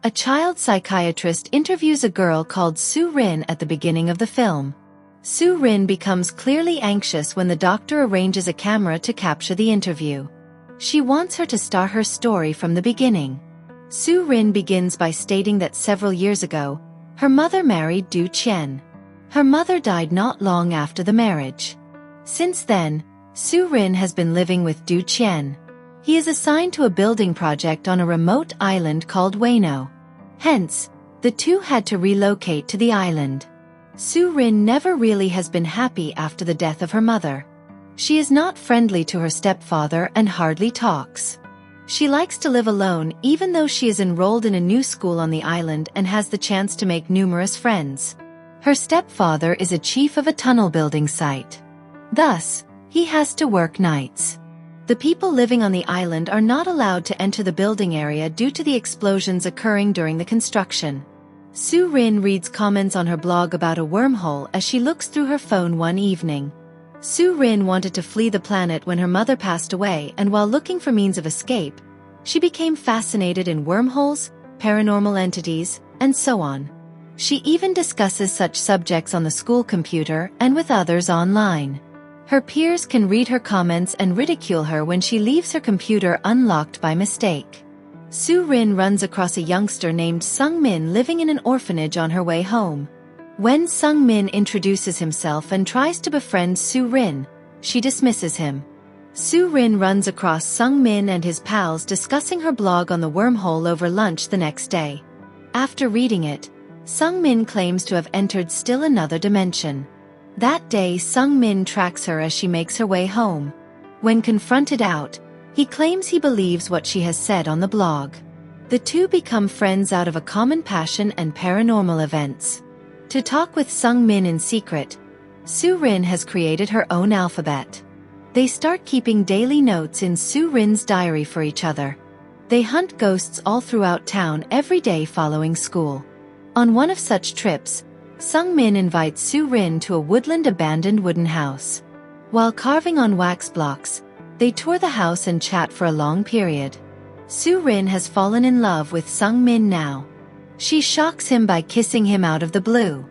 A child psychiatrist interviews a girl called Soo Rin at the beginning of the film. Soo Rin becomes clearly anxious when the doctor arranges a camera to capture the interview. She wants her to start her story from the beginning. Soo Rin begins by stating that several years ago, her mother married Du Qian. Her mother died not long after the marriage. Since then, Soo Rin has been living with Du Qian. He is assigned to a building project on a remote island called Wano. Hence, the two had to relocate to the island. Soo Rin never really has been happy after the death of her mother. She is not friendly to her stepfather and hardly talks. She likes to live alone even though she is enrolled in a new school on the island and has the chance to make numerous friends. Her stepfather is a chief of a tunnel building site. Thus, he has to work nights. The people living on the island are not allowed to enter the building area due to the explosions occurring during the construction. Soo Rin reads comments on her blog about a wormhole as she looks through her phone one evening. Soo Rin wanted to flee the planet when her mother passed away, and while looking for means of escape, she became fascinated in wormholes, paranormal entities, and so on. She even discusses such subjects on the school computer and with others online. Her peers can read her comments and ridicule her when she leaves her computer unlocked by mistake. Soo Rin runs across a youngster named Sung Min living in an orphanage on her way home. When Sung Min introduces himself and tries to befriend Soo Rin, she dismisses him. Soo Rin runs across Sung Min and his pals discussing her blog on the wormhole over lunch the next day. After reading it, Sung Min claims to have entered still another dimension. That day Sung Min tracks her as she makes her way home. When confronted out, he claims he believes what she has said on the blog. The two become friends out of a common passion and paranormal events. To talk with Sung Min in secret, Soo Rin has created her own alphabet. They start keeping daily notes in Soo Rin's diary for each other. They hunt ghosts all throughout town every day following school. On one of such trips, Sung Min invites Soo Rin to a woodland abandoned wooden house. While carving on wax blocks, they tour the house and chat for a long period. Soo Rin has fallen in love with Sung Min now. She shocks him by kissing him out of the blue.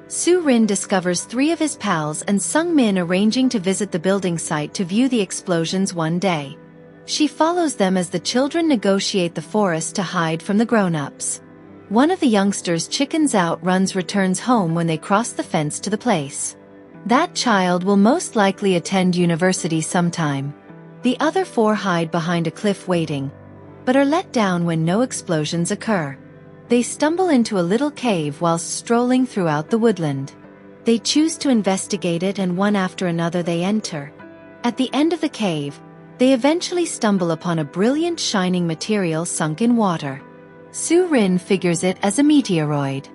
Soo Rin discovers 3 of his pals and Sung Min arranging to visit the building site to view the explosions one day. She follows them as the children negotiate the forest to hide from the grown-ups. One of the youngsters chickens out, returns home when they cross the fence to the place. That child will most likely attend university sometime. The other 4 hide behind a cliff waiting, but are let down when no explosions occur. They stumble into a little cave whilst strolling throughout the woodland. They choose to investigate it, and one after another they enter. At the end of the cave, they eventually stumble upon a brilliant shining material sunk in water. Soo Rin figures it as a meteoroid.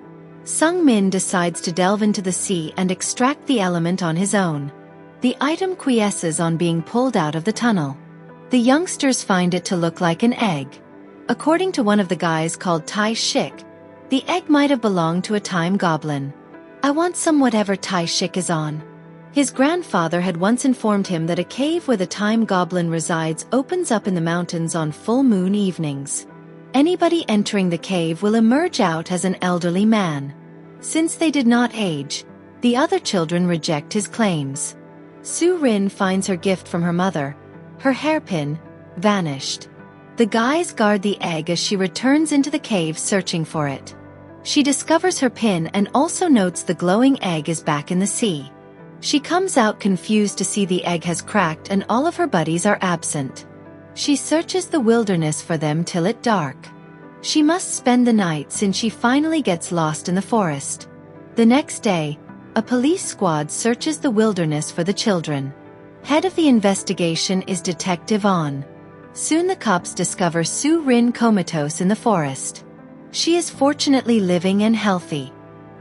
Sung Min decides to delve into the sea and extract the element on his own. The item quiesces on being pulled out of the tunnel. The youngsters find it to look like an egg. According to one of the guys called Tai Shik, the egg might have belonged to a time goblin. I want some whatever Tai Shik is on. His grandfather had once informed him that a cave where the time goblin resides opens up in the mountains on full moon evenings. Anybody entering the cave will emerge out as an elderly man. Since they did not age, the other children reject his claims. Soo Rin finds her gift from her mother, her hairpin, vanished. The guys guard the egg as she returns into the cave searching for it. She discovers her pin and also notes the glowing egg is back in the sea. She comes out confused to see the egg has cracked and all of her buddies are absent. She searches the wilderness for them till it dark. She must spend the night since she finally gets lost in the forest. The next day, a police squad searches the wilderness for the children. Head of the investigation is Detective On. Soon the cops discover Soo Rin comatose in the forest. She is fortunately living and healthy.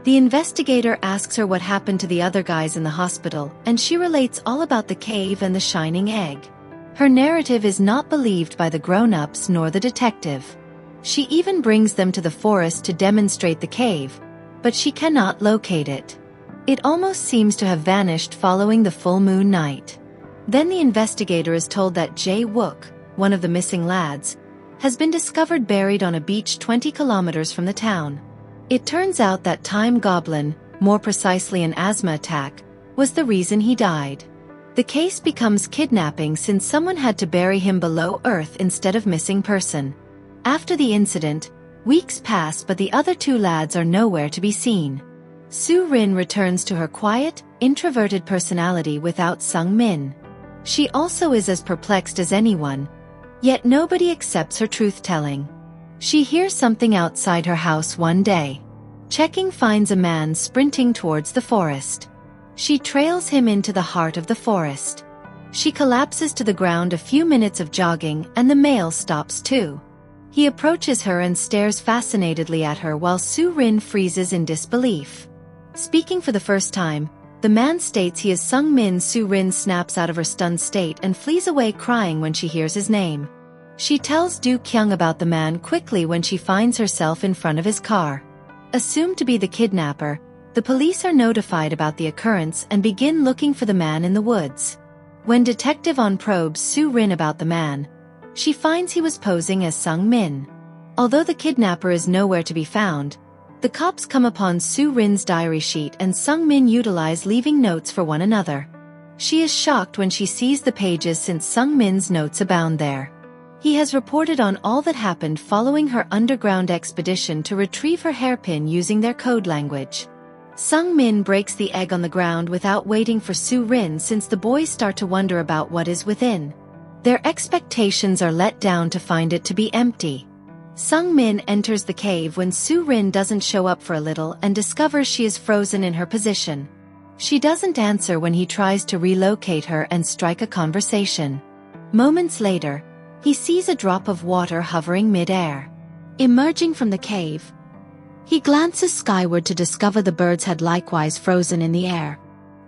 The investigator asks her what happened to the other guys in the hospital, and she relates all about the cave and the shining egg. Her narrative is not believed by the grown-ups nor the detective. She even brings them to the forest to demonstrate the cave, but she cannot locate it. It almost seems to have vanished following the full moon night. Then the investigator is told that Jae Wook, one of the missing lads, has been discovered buried on a beach 20 kilometers from the town. It turns out that Time Goblin, more precisely an asthma attack, was the reason he died. The case becomes kidnapping since someone had to bury him below Earth instead of missing person. After the incident, weeks pass but the other two lads are nowhere to be seen. Soo Rin returns to her quiet, introverted personality without Sung Min. She also is as perplexed as anyone, yet nobody accepts her truth-telling. She hears something outside her house one day. Checking finds a man sprinting towards the forest. She trails him into the heart of the forest. She collapses to the ground a few minutes of jogging and the male stops too. He approaches her and stares fascinatedly at her while Soo Rin freezes in disbelief. Speaking for the first time, the man states he is Sung Min. Soo Rin snaps out of her stunned state and flees away crying when she hears his name. She tells Do Kyung about the man quickly when she finds herself in front of his car. Assumed to be the kidnapper, the police are notified about the occurrence and begin looking for the man in the woods. When Detective On probes Soo Rin about the man, she finds he was posing as Sung Min. Although the kidnapper is nowhere to be found, the cops come upon Soo Rin's diary sheet and Sung Min utilize leaving notes for one another. She is shocked when she sees the pages since Sung Min's notes abound there. He has reported on all that happened following her underground expedition to retrieve her hairpin using their code language. Sung Min breaks the egg on the ground without waiting for Soo Rin since the boys start to wonder about what is within. Their expectations are let down to find it to be empty. Sung Min enters the cave when Soo Rin doesn't show up for a little and discovers she is frozen in her position. She doesn't answer when he tries to relocate her and strike a conversation. Moments later, he sees a drop of water hovering mid-air. Emerging from the cave, he glances skyward to discover the birds had likewise frozen in the air.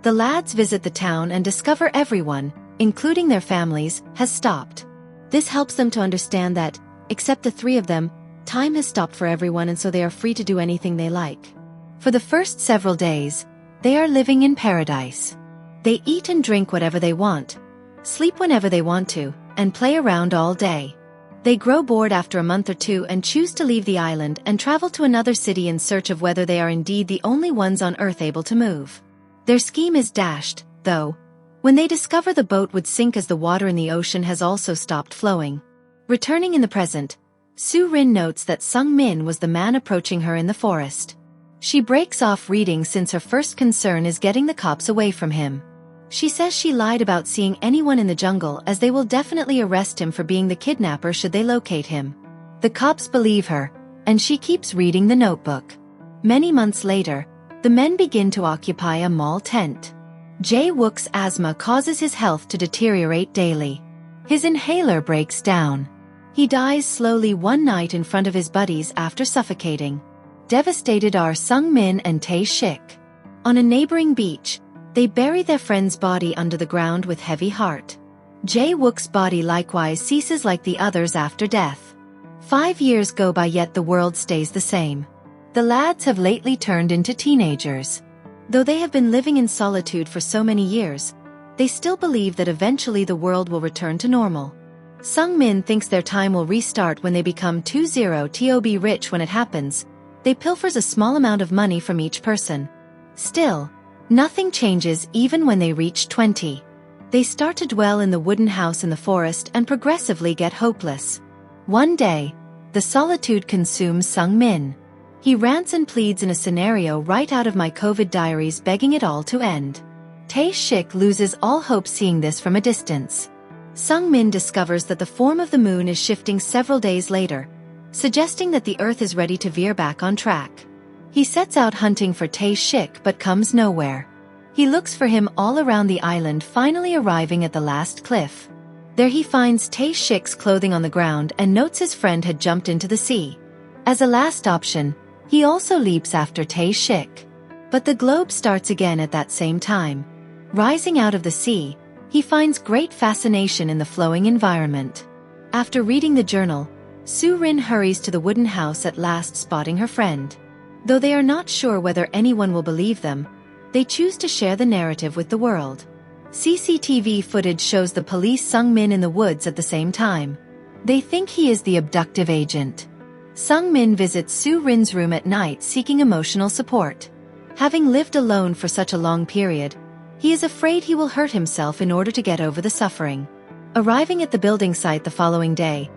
The lads visit the town and discover everyone, including their families, has stopped. This helps them to understand that, except the three of them, time has stopped for everyone and so they are free to do anything they like. For the first several days, they are living in paradise. They eat and drink whatever they want, sleep whenever they want to, and play around all day. They grow bored after a month or two and choose to leave the island and travel to another city in search of whether they are indeed the only ones on Earth able to move. Their scheme is dashed, though, when they discover the boat would sink as the water in the ocean has also stopped flowing. Returning in the present, Soo Rin notes that Sung Min was the man approaching her in the forest. She breaks off reading since her first concern is getting the cops away from him. She says she lied about seeing anyone in the jungle as they will definitely arrest him for being the kidnapper should they locate him. The cops believe her, and she keeps reading the notebook. Many months later, the men begin to occupy a mall tent. Jae-wook's asthma causes his health to deteriorate daily. His inhaler breaks down. He dies slowly one night in front of his buddies after suffocating. Devastated are Sung Min and Tae-shik. On a neighboring beach, they bury their friend's body under the ground with heavy heart. Jae-wook's body likewise ceases like the others after death. 5 years go by yet the world stays the same. The lads have lately turned into teenagers. Though they have been living in solitude for so many years, they still believe that eventually the world will return to normal. Sung Min thinks their time will restart when they become 20 rich. When it happens, they pilfers a small amount of money from each person. Still, nothing changes even when they reach 20. They start to dwell in the wooden house in the forest and progressively get hopeless. One day, the solitude consumes Sung Min. He rants and pleads in a scenario right out of my COVID diaries, begging it all to end. Tae-shik loses all hope seeing this from a distance. Sung Min discovers that the form of the moon is shifting several days later, suggesting that the Earth is ready to veer back on track. He sets out hunting for Tae-shik but comes nowhere. He looks for him all around the island, finally arriving at the last cliff. There he finds Tae-shik's clothing on the ground and notes his friend had jumped into the sea. As a last option, he also leaps after Tae-shik. But the globe starts again at that same time. Rising out of the sea, he finds great fascination in the flowing environment. After reading the journal, Soo Rin hurries to the wooden house, at last spotting her friend. Though they are not sure whether anyone will believe them, they choose to share the narrative with the world. CCTV footage shows the police Sung Min in the woods at the same time. They think he is the abductive agent. Sung-min visits Soo-rin's room at night seeking emotional support. Having lived alone for such a long period, he is afraid he will hurt himself in order to get over the suffering. Arriving at the building site the following day,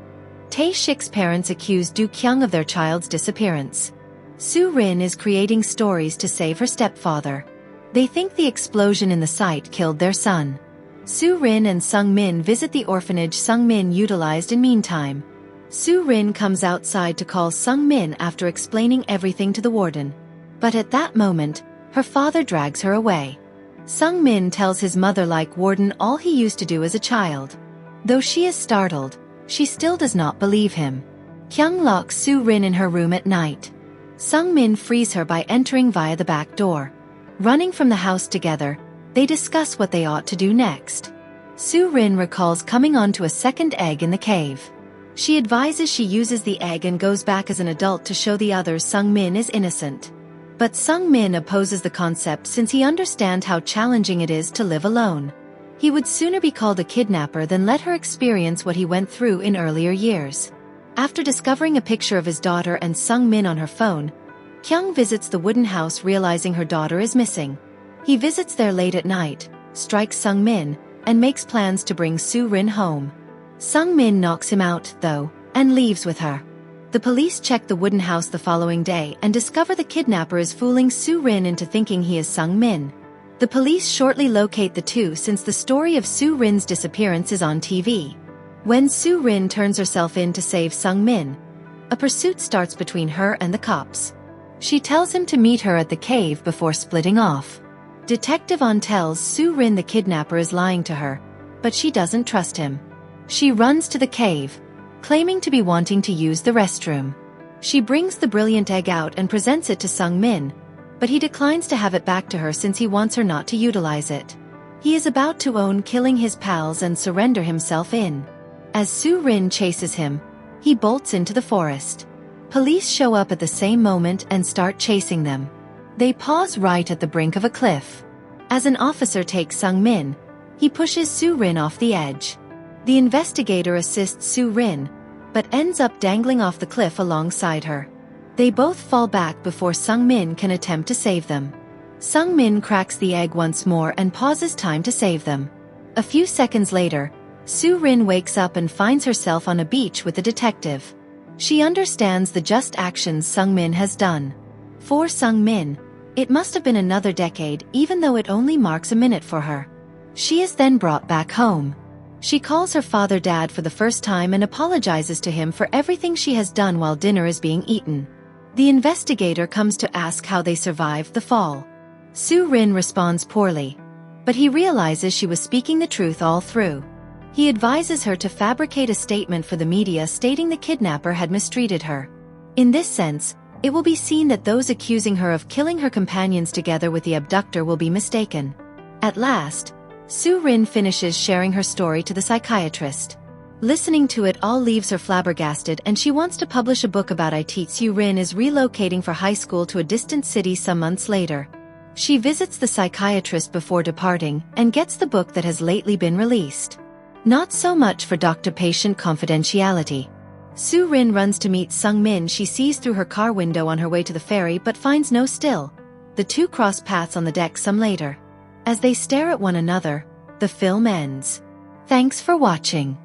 Tae-shik's parents accuse Do-kyung of their child's disappearance. Soo-rin is creating stories to save her stepfather. They think the explosion in the site killed their son. Soo-rin and Sung-min visit the orphanage Sung-min utilized in meantime. Soo-rin comes outside to call Sung-min after explaining everything to the warden. But at that moment, her father drags her away. Sung-min tells his mother like warden all he used to do as a child. Though she is startled, she still does not believe him. Kyung locks Soo-rin in her room at night. Sung-min frees her by entering via the back door. Running from the house together, they discuss what they ought to do next. Soo-rin recalls coming onto a second egg in the cave. She advises she uses the egg and goes back as an adult to show the others Sung-min is innocent. But Sung-min opposes the concept since he understands how challenging it is to live alone. He would sooner be called a kidnapper than let her experience what he went through in earlier years. After discovering a picture of his daughter and Sung-min on her phone, Kyung visits the wooden house realizing her daughter is missing. He visits there late at night, strikes Sung-min, and makes plans to bring Soo-rin home. Sung-min knocks him out, though, and leaves with her. The police check the wooden house the following day and discover the kidnapper is fooling Soo-rin into thinking he is Sung-min. The police shortly locate the two since the story of Soo-rin's disappearance is on TV. When Soo-rin turns herself in to save Sung-min, a pursuit starts between her and the cops. She tells him to meet her at the cave before splitting off. Detective On tells Soo-rin the kidnapper is lying to her, but she doesn't trust him. She runs to the cave, claiming to be wanting to use the restroom. She brings the brilliant egg out and presents it to Sung-min, but he declines to have it back to her since he wants her not to utilize it. He is about to own killing his pals and surrender himself in. As Soo-rin chases him, he bolts into the forest. Police show up at the same moment and start chasing them. They pause right at the brink of a cliff. As an officer takes Sung-min, he pushes Soo-rin off the edge. The investigator assists Soo-rin, but ends up dangling off the cliff alongside her. They both fall back before Sung-min can attempt to save them. Sung-min cracks the egg once more and pauses time to save them. A few seconds later, Soo-rin wakes up and finds herself on a beach with the detective. She understands the just actions Sung-min has done. For Sung-min, it must have been another decade even though it only marks a minute for her. She is then brought back home. She calls her father Dad for the first time and apologizes to him for everything she has done while dinner is being eaten. The investigator comes to ask how they survived the fall. Soo-rin responds poorly, but he realizes she was speaking the truth all through. He advises her to fabricate a statement for the media stating the kidnapper had mistreated her. In this sense, it will be seen that those accusing her of killing her companions together with the abductor will be mistaken. At last, Soo-rin finishes sharing her story to the psychiatrist. Listening to it all leaves her flabbergasted and she wants to publish a book about it. Soo-rin is relocating for high school to a distant city some months later. She visits the psychiatrist before departing and gets the book that has lately been released. Not so much for doctor-patient confidentiality. Soo-rin runs to meet Sung-min she sees through her car window on her way to the ferry but finds no still. The two cross paths on the deck some later. As they stare at one another, the film ends. Thanks for watching.